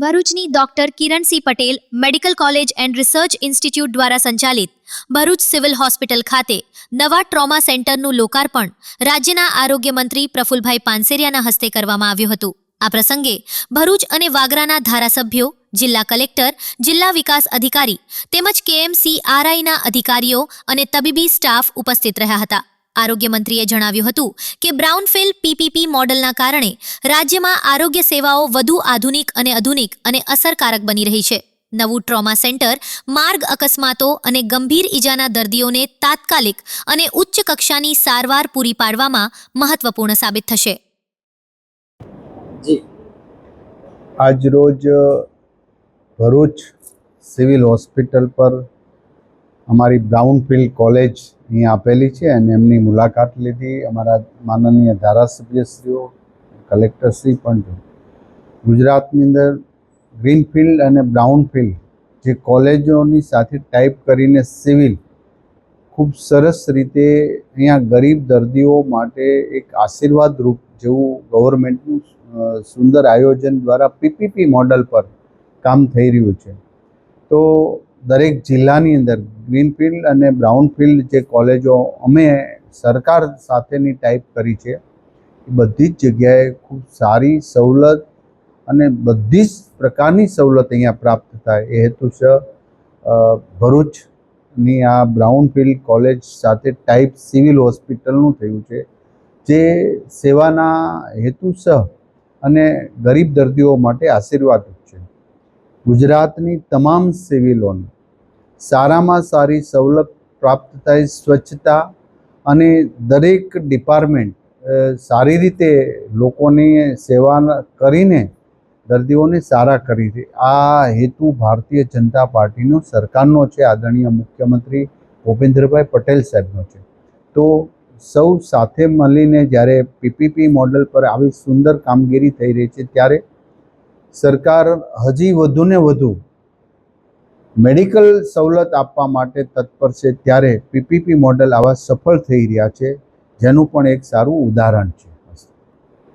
ભરૂચની doctor Kiransinh Patel medical college and research institute દ્વારા સંચાલિત ભરૂચ સિવિલ હોસ્પિટલ ખાતે નવા ટ્રોમા સેન્ટરનું લોકાર્પણ રાજ્યના આરોગ્ય મંત્રી પ્રફુલભાઈ પાનસેરિયાના હસ્તે કરવામાં આવ્યું હતું। આ પ્રસંગે ભરૂચ અને વાગરાના ધારાસભ્યો, જિલ્લા કલેક્ટર, જિલ્લા વિકાસ અધિકારી તેમજ KMCRIના અધિકારીઓ અને તબીબી સ્ટાફ ઉપસ્થિત રહ્યા હતા। આરોગ્ય મંત્રીએ જણાવ્યું હતું કે બ્રાઉનફિલ્ડ PPP મોડલના કારણે રાજ્યમાં આરોગ્ય સેવાઓ વધુ આધુનિક અને અસરકારક બની રહી છે। નવું ટ્રોમા સેન્ટર માર્ગ અકસ્માતો અને ગંભીર ઈજાના દર્દીઓને તાત્કાલિક અને ઉચ્ચ કક્ષાની સારવાર પૂરી પાડવામાં મહત્વપૂર્ણ સાબિત થશે। જી આજ રોજ ભરૂચ સિવિલ હોસ્પિટલ પર અમારી બ્રાઉનફિલ્ડ કોલેજ અહીં આપેલી છે અને એમની મુલાકાત લીધી। અમારા માનનીય ધારાસભ્યશ્રીઓ, કલેક્ટરશ્રી પણ છે। ગુજરાતની અંદર ગ્રીનફિલ્ડ અને બ્રાઉનફિલ્ડ જે કોલેજોની સાથે ટાઈપ કરીને સિવિલ ખૂબ સરસ રીતે અહીંયા ગરીબ દર્દીઓ માટે એક આશીર્વાદરૂપ જેવું ગવર્મેન્ટનું સુંદર આયોજન દ્વારા PPP મોડલ પર કામ થઈ રહ્યું છે। તો દરેક જિલ્લાની અંદર ગ્રીનફિલ્ડ અને બ્રાઉનફિલ્ડ જે કોલેજો અમે સરકાર સાથેની ટાઈપ કરી છે એ બધી જ જગ્યાએ ખૂબ સારી સવલત અને બધી જ પ્રકારની સવલત અહીંયા પ્રાપ્ત થાય એ હેતુસર ભરૂચની આ બ્રાઉનફિલ્ડ કોલેજ સાથે ટાઈપ સિવિલ હોસ્પિટલનું થયું છે, જે સેવાના હેતુસર અને ગરીબ દર્દીઓ માટે આશીર્વાદરૂપ છે। ગુજરાતની તમામ સિવિલોને સારામાં સારી સવલત પ્રાપ્ત થાય, સ્વચ્છતા અને દરેક ડિપાર્ટમેન્ટ સારી રીતે લોકોની સેવા કરીને દર્દીઓને સારા કરી છે। આ હેતુ ભારતીય જનતા પાર્ટીનો સરકારનો છે, આદરણીય મુખ્યમંત્રી ભૂપેન્દ્રભાઈ પટેલ સાહેબનો છે। તો સૌ સાથે મળીને જ્યારે PPP મોડલ પર આવી સુંદર કામગીરી થઈ રહી છે ત્યારે સરકાર હજી વધુને વધુ મેડિકલ સવલત આપવા માટે તત્પર છે। ત્યારે PPP મોડલ આવા સફળ થઈ રહ્યા છે, જેનું પણ એક સારું ઉદાહરણ છે।